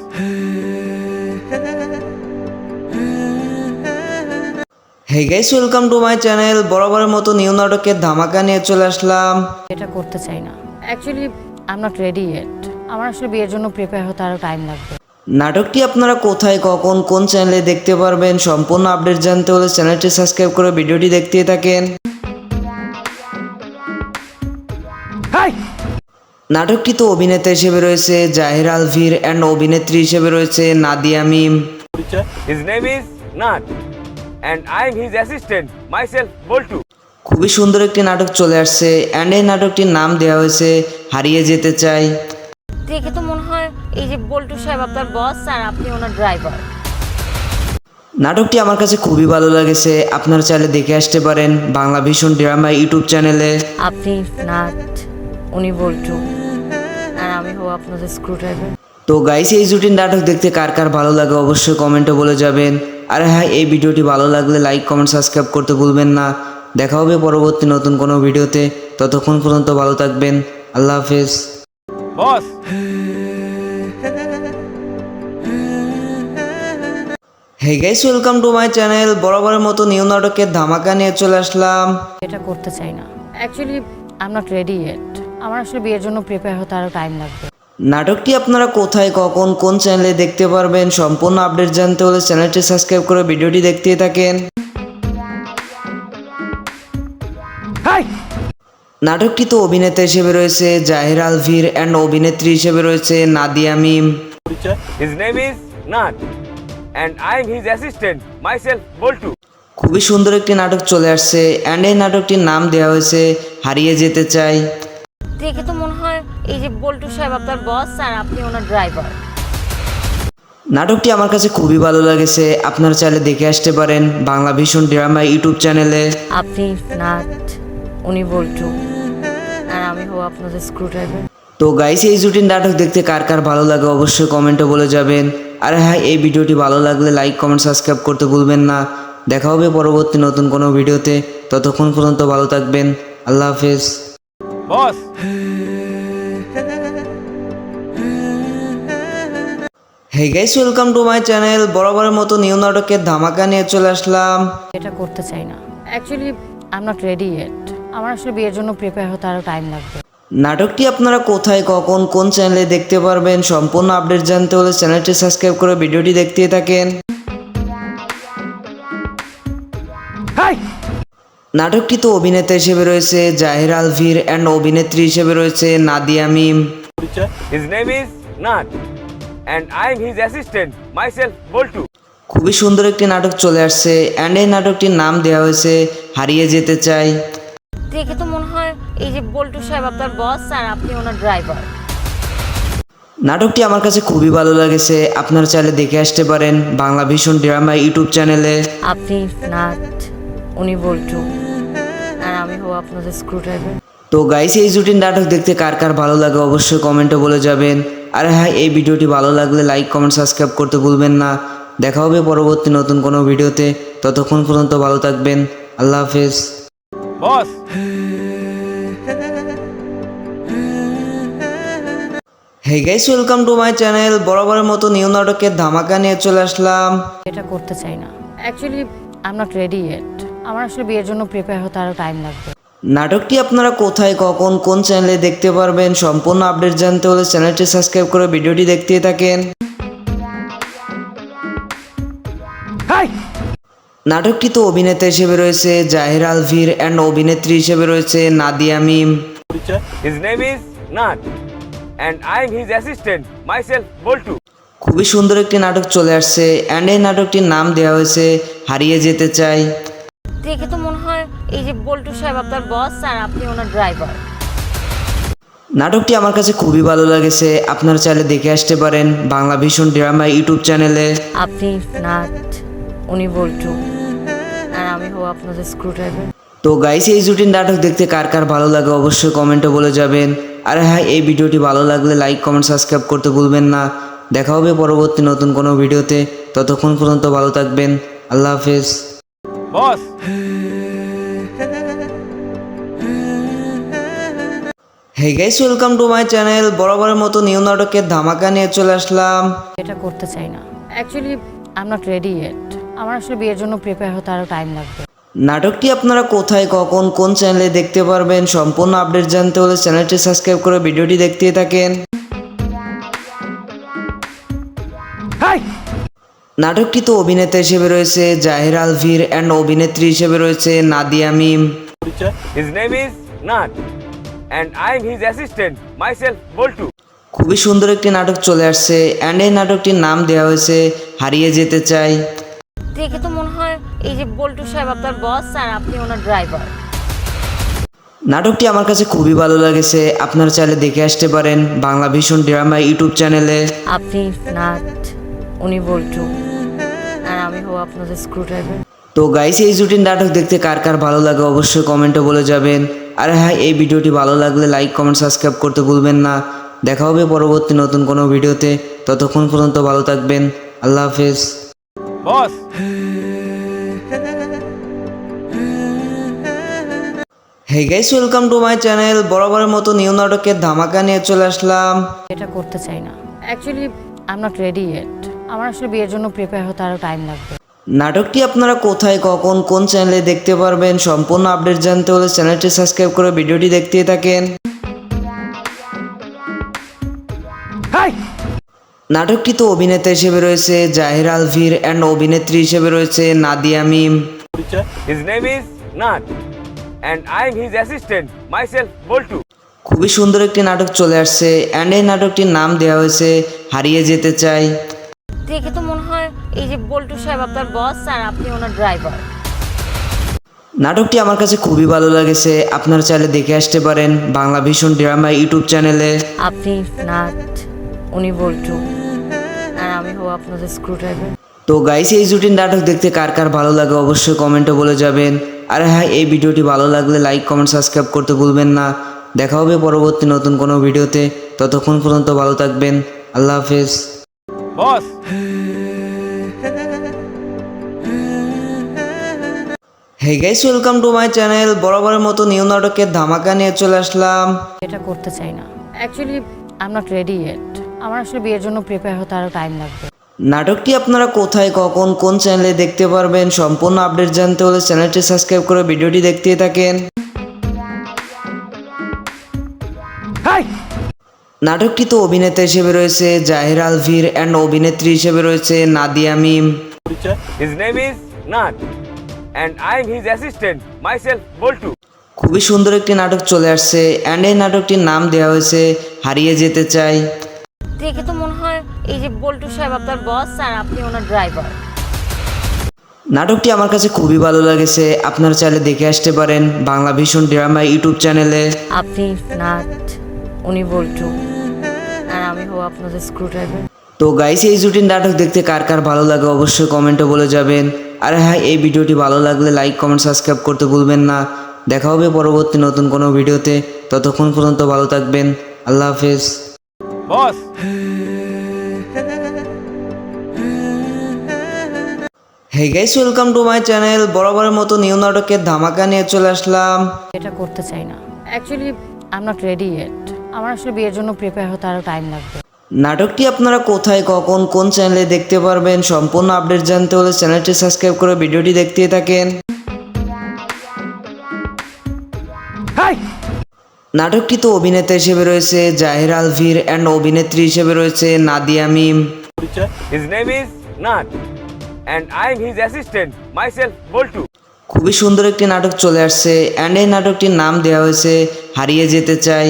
hey guys, welcome to my channel. বরাবরের মতো নিউ নাটকের ধামাকা নিয়ে চলে আসলাম। এটা করতে চাই না, actually I am not ready yet. আমার আসলে বিয়ের জন্য প্রিপেয়ার হতে আরও টাইম লাগবে। নাটকটি আপনারা কোথায়, কখন, কোন চ্যানেলে দেখতে পারবেন সম্পূর্ণ আপডেট জানতে হলে চ্যানেলটি সাবস্ক্রাইব করে ভিডিওটি দেখতে থাকেন। hi. নাটকটিতে অভিনেতা হিসেবে রয়েছে জাহির আলভির অ্যান্ড অভিনেত্রী হিসেবে রয়েছে নাদিয়া মিম। His name is Nat, and I am his assistant, myself Boltu. খুবই সুন্দর একটি নাটক চলে আসছে অ্যান্ড এই নাটকটির নাম দেওয়া হয়েছে হারিয়ে যেতে চাই। দেখে তো মনে হয় এই যে বল্টু সাহেব আপনার বস আর আপনি ওনার ড্রাইভার। নাটকটি আমার কাছে খুবই ভালো লেগেছে, আপনারা চাইলে দেখে আসতে পারেন বাংলা ভীষণ ড্রামা ইউটিউব চ্যানেলে। আপনি নাট, উনি বল্টু, আর আমি হব আপনাদের স্ক্রু ড্রাইভার। তো গাইস, এই জুটির নাটক দেখতে কার কার ভালো লাগে অবশ্যই কমেন্টে বলে যাবেন। আর হ্যাঁ, এই ভিডিওটি ভালো লাগলে লাইক কমেন্ট সাবস্ক্রাইব করতে ভুলবেন না। দেখা হবে পরবর্তী নতুন কোনো ভিডিওতে, ততক্ষণ পর্যন্ত ভালো থাকবেন। আল্লাহ হাফেজ। Boss, hey guys, welcome to my channel. বরাবরের মতো নিউ নাটকের ধামাকা নিয়ে চলে আসলাম। এটা করতে চাই না, actually I am not ready yet. আমার আসলে বিয়ের জন্য প্রিপেয়ার হতে আরও টাইম লাগবে। নাটকটি আপনারা কোথায়, কখন, কোন চ্যানেলে দেখতে পারবেন সম্পূর্ণ আপডেট জানতে হলে চ্যানেলটি সাবস্ক্রাইব করে ভিডিওটি দেখতে থাকেন। হাই, নাটকটিতে অভিনেতা হিসেবে রয়েছে জাহির আলভির অ্যান্ড অভিনেত্রী হিসেবে রয়েছে নাদিয়া মিম। his name is Nat and I am his assistant, myself Boltu. খুবই সুন্দর একটি নাটক চলে আসছে অ্যান্ড এই নাটকটির নাম দেওয়া হয়েছে হারিয়ে যেতে চাই। দেখে তো মনে হয় এই যে বল্টু সাহেব আপনার বস আর আপনি ওনার ড্রাইভার। নাটকটি আমার কাছে খুবই ভালো লেগেছে, আপনারা চাইলে দেখে আসতে পারেন বাংলা ভীষণ ড্রামা ইউটিউব চ্যানেলে। আপনি নাট, উনি বল্টু, আর আমি হব আপনাদের স্ক্রু ড্রাইভার। তো গাইস, এই জুটির নাটক দেখতে কার কার ভালো লাগে অবশ্যই কমেন্টে বলে যাবেন। আর হ্যাঁ, এই ভিডিওটি ভালো লাগলে লাইক কমেন্ট সাবস্ক্রাইব করতে ভুলবেন না। দেখা হবে পরবর্তী নতুন কোনো ভিডিওতে, ততক্ষণ পর্যন্ত ভালো থাকবেন। আল্লাহ হাফেজ। Boss, hey guys, welcome to my channel. বরাবরের মতো নিউ নাটকের ধামাকা নিয়ে চলে আসলাম। এটা করতে চাই না, actually I am not ready yet. আমার আসলে বিয়ের জন্য প্রিপেয়ার হতে আরও টাইম লাগবে। নাটকটি আপনারা কোথায়, কখন, কোন চ্যানেলে দেখতে পারবেন সম্পূর্ণ আপডেট জানতে হলে চ্যানেলটি সাবস্ক্রাইব করে ভিডিওটি দেখতে থাকেন। হাই, নাটকটিতে অভিনেতা হিসেবে রয়েছে জাহির আলভির অ্যান্ড অভিনেত্রী হিসেবে রয়েছে নাদিয়া মিম। his name is Nat and I am his assistant, myself Boltu. খুবই সুন্দর একটি নাটক চলে আসছে অ্যান্ড এই নাটকটির নাম দেওয়া হয়েছে হারিয়ে যেতে চাই। দেখে তো মনে হয় এই যে বল্টু সাহেব আপনার বস আর আপনি ওনার ড্রাইভার। নাটকটি আমার কাছে খুবই ভালো লেগেছে, আপনারা চাইলে দেখে আসতে পারেন বাংলা ভীষণ ড্রামা ইউটিউব চ্যানেলে। আপনি নাট, উনি বল্টু, আর আমি হব আপনাদের স্ক্রু ড্রাইভার। তো গাইস, এই জুটির নাটক দেখতে কার কার ভালো লাগে অবশ্যই কমেন্টে বলে যাবেন। আর হ্যাঁ, এই ভিডিওটি ভালো লাগলে লাইক কমেন্ট সাবস্ক্রাইব করতে ভুলবেন না। দেখা হবে পরবর্তী নতুন কোনো ভিডিওতে, ততক্ষণ পর্যন্ত ভালো থাকবেন। আল্লাহ হাফেজ। Boss, hey guys, welcome to my channel. বরাবরের মতো নিউ নাটকের ধামাকা নিয়ে চলে আসলাম। এটা করতে চাই না, actually I am not ready yet. আমার আসলে বিয়ের জন্য প্রিপেয়ার হতে আরও টাইম লাগবে। নাটকটি আপনারা কোথায়, কখন, কোন চ্যানেলে দেখতে পারবেন সম্পূর্ণ আপডেট জানতে হলে চ্যানেলটি সাবস্ক্রাইব করে ভিডিওটি দেখতে থাকেন। হাই, নাটকটিতে অভিনেতা হিসেবে রয়েছে জাহির আলভির অ্যান্ড অভিনেত্রী হিসেবে রয়েছে নাদিয়া মিম। his name is Nat and I am his assistant, myself Boltu. খুবই সুন্দর একটি নাটক চলে আসছে অ্যান্ড এই নাটকটির নাম দেওয়া হয়েছে হারিয়ে যেতে চাই। দেখে তো মনে হয় এই যে বল্টু সাহেব আপনার বস আর আপনি ওনার ড্রাইভার। নাটকটি আমার কাছে খুবই ভালো লেগেছে, আপনারা চাইলে দেখে আসতে পারেন বাংলা ভীষণ ড্রামা ইউটিউব চ্যানেলে। আপনি নাট, উনি বল্টু, আর আমি হব আপনাদের স্ক্রু ড্রাইভার। তো গাইস, এই জুটির নাটক দেখতে কার কার ভালো লাগে অবশ্যই কমেন্টে বলে যাবেন। আর হ্যাঁ, এই ভিডিওটি ভালো লাগলে লাইক কমেন্ট সাবস্ক্রাইব করতে ভুলবেন না। দেখা হবে পরবর্তী নতুন কোনো ভিডিওতে, ততক্ষণ পর্যন্ত ভালো থাকবেন। আল্লাহ হাফেজ। Boss, hey guys, welcome to my channel. বরাবরের মতো নিউ নাটকের ধামাকা নিয়ে চলে আসলাম। এটা করতে চাই না, actually I am not ready yet. আমার আসলে বিয়ের জন্য প্রিপেয়ার হতে আরও টাইম লাগবে। নাটকটি আপনারা কোথায়, কখন, কোন চ্যানেলে দেখতে পারবেন সম্পূর্ণ আপডেট জানতে হলে চ্যানেলটি সাবস্ক্রাইব করে ভিডিওটি দেখতে থাকেন। হাই, নাটকটিতে অভিনেতা হিসেবে রয়েছে জাহির আলভির অ্যান্ড অভিনেত্রী হিসেবে রয়েছে নাদিয়া মিম। his name is Nat and I am his assistant, myself Boltu. খুবই সুন্দর একটি নাটক চলে আসছে অ্যান্ড এই নাটকটির নাম দেওয়া হয়েছে হারিয়ে যেতে চাই। দেখে তো মনে হয় এই যে বল্টু সাহেব আপনার বস আর আপনি ওনার ড্রাইভার। নাটকটি আমার কাছে খুবই ভালো লেগেছে, আপনারা চাইলে দেখে আসতে পারেন বাংলা ভীষণ ড্রামা ইউটিউব চ্যানেলে। আপনি নাট, উনি বল্টু, আর আমি হব আপনাদের স্ক্রু ড্রাইভার। তো গাইস, এই জুটির নাটক দেখতে কার কার ভালো লাগে অবশ্যই কমেন্টে বলে যাবেন। আর হ্যাঁ, এই ভিডিওটি ভালো লাগলে লাইক কমেন্ট সাবস্ক্রাইব করতে ভুলবেন না। দেখা হবে পরবর্তী নতুন কোনো ভিডিওতে, ততক্ষণ পর্যন্ত ভালো থাকবেন। আল্লাহ হাফেজ। Boss, hey guys, welcome to my channel. বরাবরের মতো নিউ নাটকের ধামাকা নিয়ে চলে আসলাম। এটা করতে চাই না। Actually I am not ready yet. আমার আসলে বিয়ের জন্য প্রিপেয়ার হতে আরও টাইম লাগবে। নাটকটি আপনারা কোথায়, কখন, কোন চ্যানেলে দেখতে পারবেন সম্পূর্ণ আপডেট জানতে হলে চ্যানেলটি সাবস্ক্রাইব করে ভিডিওটি দেখতেই থাকেন। হাই, নাটকটিতে অভিনেতা হিসেবে রয়েছে জাহির আলভির অ্যান্ড অভিনেত্রী হিসেবে রয়েছে নাদিয়া মিম। his name is Nat, and I am his assistant, myself Boltu. খুবই সুন্দর একটি নাটক চলে আসছে অ্যান্ড এই নাটকটির নাম দেওয়া হয়েছে হারিয়ে যেতে চাই। দেখে তো মনে হয় এই যে বল্টু সাহেব আপনার বস আর আপনি ওনার ড্রাইভার। নাটকটি আমার কাছে খুবই ভালো লেগেছে, আপনারা চাইলে দেখে আসতে পারেন বাংলা ভীষণ ড্রামা ইউটিউব চ্যানেলে। আপনি নাট, উনি বল্টু, আর আমি হব আপনাদের স্ক্রু ড্রাইভার। তো গাইস, এই জুটির নাটক দেখতে কার কার ভালো লাগে অবশ্যই কমেন্টে বলে যাবেন। আর হ্যাঁ, এই ভিডিওটি ভালো লাগলে লাইক কমেন্ট সাবস্ক্রাইব করতে ভুলবেন না। দেখা হবে পরবর্তী নতুন কোনো ভিডিওতে, ততক্ষণ পর্যন্ত ভালো থাকবেন। আল্লাহ হাফেজ। Boss, hey guys, welcome to my channel. বরাবরের মতো নিউ নাটকের ধামাকা নিয়ে চলে আসলাম। এটা করতে চাই না। Actually I am not ready yet. আমার আসলে বিয়ের জন্য প্রিপেয়ার হতে আরও টাইম লাগবে। নাটকটি আপনারা কোথায়, কখন, কোন চ্যানেলে দেখতে পারবেন সম্পূর্ণ আপডেট জানতে হলে চ্যানেলটি সাবস্ক্রাইব করে ভিডিওটি দেখতেই থাকেন। হাই, নাটকটিতে অভিনেতা হিসেবে রয়েছে জাহির আলভির অ্যান্ড অভিনেত্রী হিসেবে রয়েছে নাদিয়া মিম। his name is Nat, and I am his assistant, myself Boltu. খুবই সুন্দর একটি নাটক চলে আসছে অ্যান্ড এই নাটকটির নাম দেওয়া হয়েছে হারিয়ে যেতে চাই। দেখে তো মনে হয় এই যে বল্টু সাহেব আপনার বস আর আপনি ওনার ড্রাইভার। নাটকটি আমার কাছে খুবই ভালো লেগেছে, আপনারা চাইলে দেখে আসতে পারেন বাংলা ভীষণ ড্রামা ইউটিউব চ্যানেলে। আপনি নাট, উনি বল্টু, আর আমি হব আপনাদের স্ক্রু ড্রাইভার। তো গাইস, এই জুটির নাটক দেখতে কার কার ভালো লাগে অবশ্যই কমেন্টে বলে যাবেন। আর হ্যাঁ, এই ভিডিওটি ভালো লাগলে লাইক কমেন্ট সাবস্ক্রাইব করতে ভুলবেন না। দেখা হবে পরবর্তী নতুন কোনো ভিডিওতে, ততক্ষণ পর্যন্ত ভালো থাকবেন। আল্লাহ হাফেজ। Boss, hey guys, welcome to my channel. বরাবরের মতো নিউ নাটকের ধামাকা নিয়ে চলে আসলাম। এটা করতে চাই না। Actually I am not ready yet. আমার আসলে বিয়ের জন্য প্রিপেয়ার হতে আরও টাইম লাগবে। নাটকটি আপনারা কোথায়, কখন, কোন চ্যানেলে দেখতে পারবেন সম্পূর্ণ আপডেট জানতে হলে চ্যানেলটি সাবস্ক্রাইব করে ভিডিওটি দেখতেই থাকেন। হাই, নাটকটিতে অভিনেতা হিসেবে রয়েছে জাহির আলভির অ্যান্ড অভিনেত্রী হিসেবে রয়েছে নাদিয়া মিম। his name is Nat, and I am his assistant, myself Boltu. খুবই সুন্দর একটি নাটক চলে আসছে অ্যান্ড এই নাটকটির নাম দেওয়া হয়েছে হারিয়ে যেতে চাই।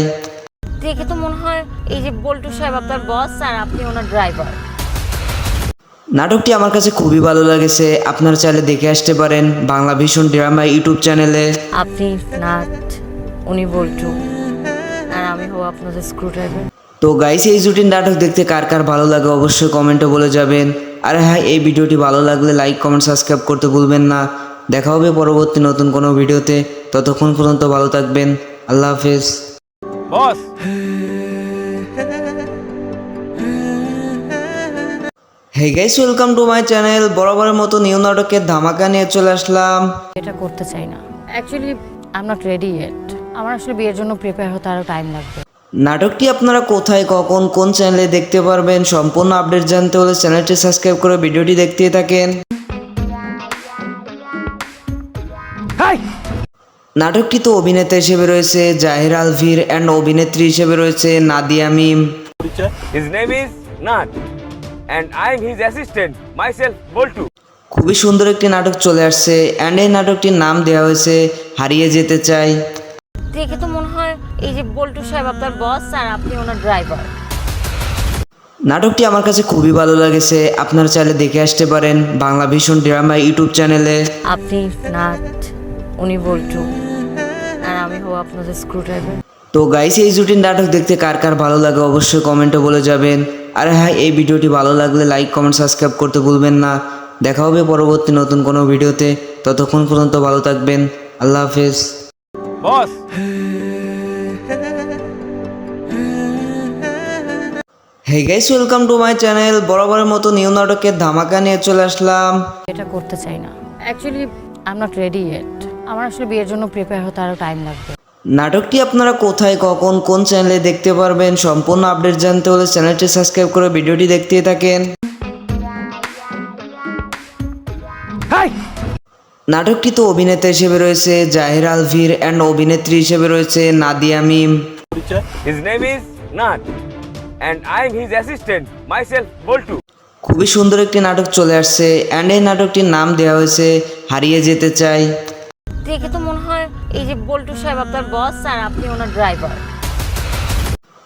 দেখে তো মনে হয় এই যে বল্টু সাহেব আপনার বস আর আপনি ওনার ড্রাইভার। নাটকটি আমার কাছে খুবই ভালো লেগেছে, আপনারা চাইলে দেখে আসতে পারেন বাংলা ভীষণ ড্রামা ইউটিউব চ্যানেলে। আপনি নাট, উনি বল্টু, আর আমি হব আপনাদের স্ক্রু ড্রাইভার। তো গাইস, এই জুটির নাটক দেখতে কার কার ভালো লাগে অবশ্যই কমেন্টে বলে যাবেন। আর হ্যাঁ, এই ভিডিওটি ভালো লাগলে লাইক কমেন্ট সাবস্ক্রাইব করতে ভুলবেন না। দেখা হবে পরবর্তী নতুন কোনো ভিডিওতে, ততক্ষণ পর্যন্ত ভালো থাকবেন। আল্লাহ হাফেজ। Boss, hey guys, welcome to my channel. বরাবরের মতো নিউ নাটকের ধামাকা নিয়ে চলে আসলাম। এটা করতে চাই না। Actually I am not ready yet. আমার আসলে বিয়ের জন্য প্রিপেয়ার হতে আরও টাইম লাগবে। নাটকটি আপনারা কোথায়, কখন, কোন চ্যানেলে দেখতে পারবেন সম্পূর্ণ আপডেট জানতে হলে চ্যানেলটি সাবস্ক্রাইব করে ভিডিওটি দেখতেই থাকেন। হাই, নাটকটিতে অভিনেতা হিসেবে রয়েছে জাহির আলভির অ্যান্ড অভিনেত্রী হিসেবে রয়েছে নাদিয়া মিম। his name is Nat, and I am his assistant, myself Boltu. খুবই সুন্দর একটি নাটক চলে আসছে অ্যান্ড এই নাটকটির নাম দেওয়া হয়েছে হারিয়ে যেতে চাই। দেখে তো মনে হয় এই যে বল্টু সাহেব আপনার বস আর আপনি ওনার ড্রাইভার। নাটকটি আমার কাছে খুবই ভালো লেগেছে, আপনারা চাইলে দেখে আসতে পারেন বাংলা ভীষণ ড্রামা ইউটিউব চ্যানেলে। আপনি নাট, উনি বল্টু, আর আমি হব আপনাদের স্ক্রু ড্রাইভার। তো গাইস এই জুটির নাটক দেখতে কার কার ভালো লাগে অবশ্যই কমেন্টে বলে যাবেন। আর হ্যাঁ, এই ভিডিওটি ভালো লাগলে লাইক কমেন্ট সাবস্ক্রাইব করতে ভুলবেন না। দেখা হবে পরবর্তী নতুন কোনো ভিডিওতে। ততক্ষণ পর্যন্ত ভালো থাকবেন। আল্লাহ হাফেজ। Boss, hey guys, welcome to my channel. বরাবরের মতো নিউ নাটকের ধামাকা নিয়ে চলে আসলাম। এটা করতে চাই না। Actually I am not ready yet. আমার আসলে বিয়ের জন্য প্রিপেয়ার হতে আরও টাইম লাগবে। নাটকটি আপনারা কোথায়, কখন, কোন চ্যানেলে দেখতে পারবেন সম্পূর্ণ আপডেট জানতে হলে চ্যানেলটি সাবস্ক্রাইব করে ভিডিওটি দেখতেই থাকেন। হাই, নাটকটিতে অভিনেতা হিসেবে রয়েছে জাহির আলভির অ্যান্ড অভিনেত্রী হিসেবে রয়েছে নাদিয়া মিম। his name is Nath and I am his assistant, myself Boltu. খুবই সুন্দর একটি নাটক চলে আসছে অ্যান্ড এই নাটকটির নাম দেওয়া হয়েছে হারিয়ে যেতে চাই। দেখে তো মনে হয় এই যে বল্টু সাহেব আপনার বস আর আপনি ওনার ড্রাইভার।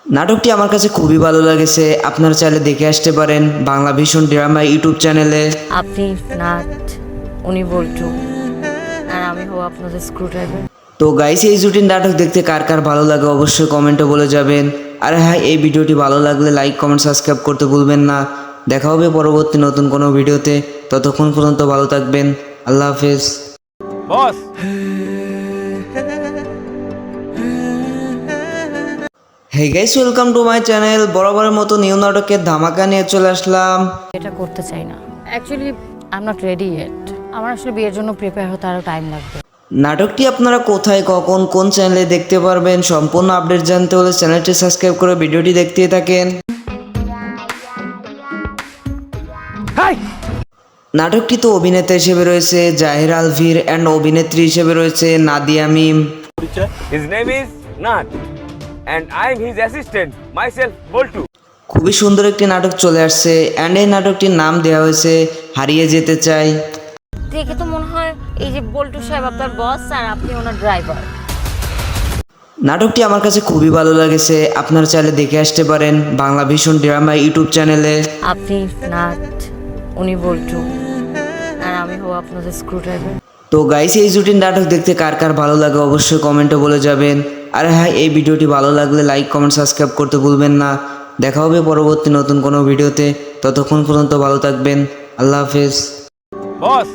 নাটকটি আমার কাছে খুবই ভালো লেগেছে। আপনারা চাইলে দেখে আসতে পারেন বাংলা ভীষণ ড্রামা ইউটিউব চ্যানেলে। আপনি নাথ, উনি বল্টু, আর আমি হব আপনাদের স্ক্রু ড্রাইভার। তো গাইস এই জুটির নাটক দেখতে কার কার ভালো লাগে অবশ্যই কমেন্টে বলে যাবেন। আর হ্যাঁ, এই ভিডিওটি ভালো লাগলে লাইক কমেন্ট সাবস্ক্রাইব করতে ভুলবেন না। দেখা হবে পরবর্তী নতুন কোনো ভিডিওতে। ততক্ষণ পর্যন্ত ভালো থাকবেন। আল্লাহ হাফেজ। Boss, hey guys, welcome to my channel. বরাবরের মতো নিউ নাটকের ধামাকা নিয়ে চলে আসলাম। এটা করতে চাই না। Actually I am not ready yet. আমার আসলে বিয়ের জন্য প্রিপেয়ার হতে আরও টাইম লাগবে। নাটকটি আপনারা কোথায়, কখন, কোন চ্যানেলে দেখতে পারবেন সম্পূর্ণ আপডেট জানতে হলে চ্যানেলটি সাবস্ক্রাইব করে ভিডিওটি দেখতেই থাকেন। হাই, নাটকটিতে অভিনেতা হিসেবে রয়েছে জাহির আলভির অ্যান্ড অভিনেত্রী হিসেবে রয়েছে নাদিয়া মিম। his name is Nath and I am his assistant, myself Boltu. খুবই সুন্দর একটি নাটক চলে আসছে অ্যান্ড এই নাটকটির নাম দেওয়া হয়েছে হারিয়ে যেতে চাই। দেখে তো মনে হয় এই যে বল্টু সাহেব আপনার বস আর আপনি ওনার ড্রাইভার। নাটকটি আমার কাছে খুবই ভালো লেগেছে। আপনারা চাইলে দেখে আসতে পারেন বাংলা ভীষণ ড্রামা ইউটিউব চ্যানেলে। আপনি নাথ, উনি বল্টু, আর আমি হব আপনাদের স্ক্রু ড্রাইভার। তো গাইস এই জুটির নাটক দেখতে কার কার ভালো লাগে অবশ্যই কমেন্টে বলে যাবেন। আর হ্যাঁ, এই ভিডিওটি ভালো লাগলে লাইক কমেন্ট সাবস্ক্রাইব করতে ভুলবেন না। দেখা হবে পরবর্তী নতুন কোনো ভিডিওতে। ততক্ষণ পর্যন্ত ভালো থাকবেন। আল্লাহ হাফেজ। Boss,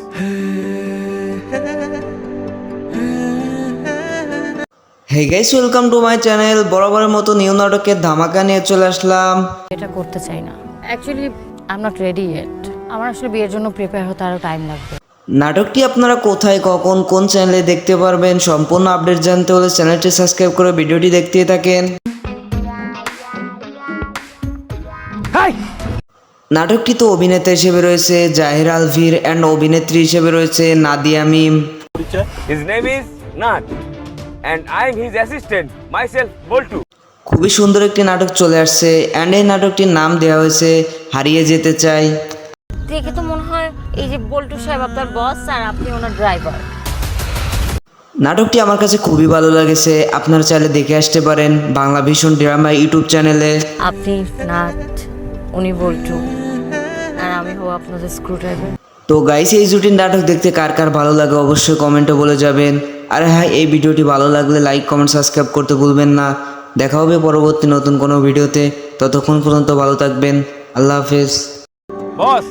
hey guys, welcome to my channel. বরাবরের মতো নিউ নাটকের ধামাকা নিয়ে চলে আসলাম। এটা করতে চাই না। Actually I am not ready yet. আমার আসলে বিয়ের জন্য প্রিপেয়ার হতে আরও টাইম লাগবে। নাটকটি আপনারা কোথায়, কখন, কোন চ্যানেলে দেখতে পারবেন সম্পূর্ণ আপডেট জানতে হলে চ্যানেলটি সাবস্ক্রাইব করে ভিডিওটি দেখতেই থাকেন। হাই, নাটকটিতে অভিনেতা হিসেবে রয়েছে জাহির আলভির অ্যান্ড অভিনেত্রী হিসেবে রয়েছে নাদিয়া মিম। his name is Nath and I am his assistant, myself Boltu. খুবই সুন্দর একটি নাটক চলে আসছে অ্যান্ড এই নাটকটির নাম দেওয়া হয়েছে হারিয়ে যেতে চাই। দেখে তো মনে হয় এই যে বল্টু সাহেব আপনার বস আর আপনি ওনার ড্রাইভার। নাটকটি আমার কাছে খুবই ভালো লেগেছে। আপনারা চাইলে দেখে আসতে পারেন বাংলা ভীষণ ড্রামা ইউটিউব চ্যানেলে। আপনি নাথ, উনি বল্টু, আর আমি হব আপনাদের স্ক্রু ড্রাইভার। তো গাইস এই জুটির নাটক দেখতে কার কার ভালো লাগে অবশ্যই কমেন্টে বলে যাবেন। আর হ্যাঁ, এই ভিডিওটি ভালো লাগলে লাইক কমেন্ট সাবস্ক্রাইব করতে ভুলবেন না। দেখা হবে পরবর্তী নতুন কোনো ভিডিওতে। ততক্ষণ পর্যন্ত ভালো থাকবেন। আল্লাহ হাফেজ। Boss,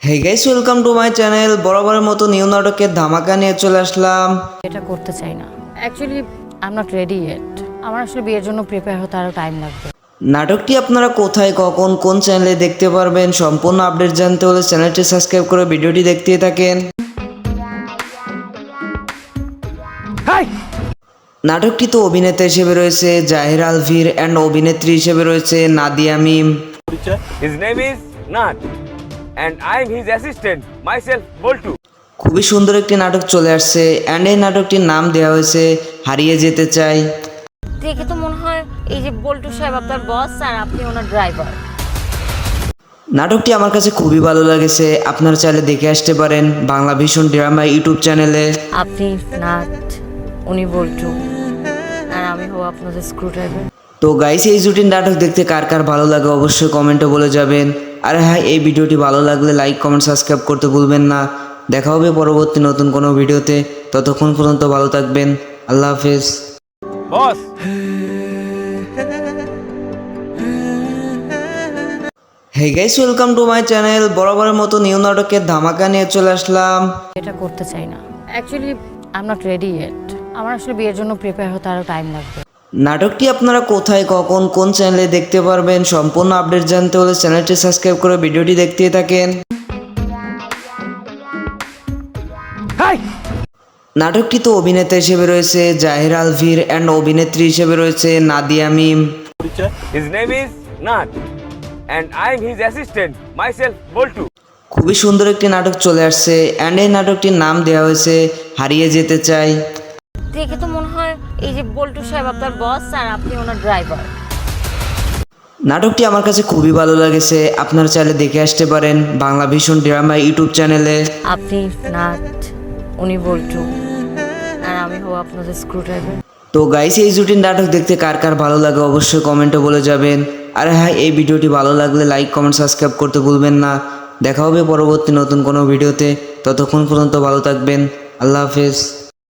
hey guys, welcome to my channel. বরাবরের মতো নিউ নাটকের ধামাকা নিয়ে চলে আসলাম। এটা করতে চাই না। Actually I am not ready yet. আমার আসলে বিয়ের জন্য প্রিপেয়ার হতে আরও টাইম লাগবে। নাটকটি আপনারা কোথায়, কখন, কোন চ্যানেলে দেখতে পারবেন সম্পূর্ণ আপডেট জানতে হলে চ্যানেলটি সাবস্ক্রাইব করে ভিডিওটি দেখতেই থাকেন। হাই, নাটকটিতে অভিনেতা হিসেবে রয়েছে জাহির আলভির অ্যান্ড অভিনেত্রী হিসেবে রয়েছে নাদিয়া মিম। his name is Nath and I am his assistant, myself Boltu. খুবই সুন্দর একটি নাটক চলে আসছে অ্যান্ড এই নাটকটির নাম দেওয়া হয়েছে হারিয়ে যেতে চাই। দেখে তো মনে হয় এই যে বল্টু সাহেব আপনার বস আর আপনি ওনার ড্রাইভার। নাটকটি আমার কাছে খুবই ভালো লেগেছে। আপনারা চাইলে দেখে আসতে পারেন বাংলা ভীষণ ড্রামা ইউটিউব চ্যানেলে। আপনি নাথ, উনি বল্টু, আর আমি হব আপনাদের স্ক্রু ড্রাইভার। তো গাইস এই জুটির নাটক দেখতে কার কার ভালো লাগে অবশ্যই কমেন্টে বলে যাবেন। আর হ্যাঁ, এই ভিডিওটি ভালো লাগলে লাইক কমেন্ট সাবস্ক্রাইব করতে ভুলবেন না। দেখা হবে পরবর্তী নতুন কোনো ভিডিওতে। ততক্ষণ পর্যন্ত ভালো থাকবেন। আল্লাহ হাফেজ। Boss, hey guys, welcome to my channel. বরাবরের মতো নিউ নাটকের ধামাকা নিয়ে চলে আসলাম। এটা করতে চাই না। Actually I am not ready yet. আমার আসলে বিয়ের জন্য প্রিপেয়ার হতে আরও টাইম লাগবে। নাটকটি আপনারা কোথায়, কখন, কোন চ্যানেলে দেখতে পারবেন, সম্পূর্ণ আপডেট জানতে হলে চ্যানেলটি সাবস্ক্রাইব করে ভিডিওটি দেখতে থাকেন। হাই, নাটকটিতে অভিনেতা হিসেবে রয়েছে জাহির আলভির অ্যান্ড অভিনেত্রী হিসেবে রয়েছে নাদিয়া মিম। his name is Nath and I am his assistant, myself Boltu. খুবই সুন্দর একটি নাটক চলে আসছে অ্যান্ড এই নাটকটির নাম দেওয়া হয়েছে হারিয়ে যেতে চাই। দেখে তো মনে হয় এই যে বল্টু সাহেব আপনার বস আর আপনি ওনার ড্রাইভার। নাটকটি আমার কাছে খুবই ভালো লেগেছে। আপনারা চাইলে দেখে আসতে পারেন বাংলা ভীষণ ড্রামা ইউটিউব চ্যানেলে। আপনি নাট, উনি বল্টু, আর আমি হব আপনাদের স্ক্রু ড্রাইভার। তো গাইস, এই জুটির নাটক দেখতে কার কার ভালো লাগে অবশ্যই কমেন্টে বলে যাবেন। আর হ্যাঁ, এই ভিডিওটি ভালো লাগলে লাইক, কমেন্ট, সাবস্ক্রাইব করতে ভুলবেন না। দেখা হবে পরবর্তী নতুন কোনো ভিডিওতে। ততক্ষণ পর্যন্ত ভালো থাকবেন। আল্লাহ হাফেজ।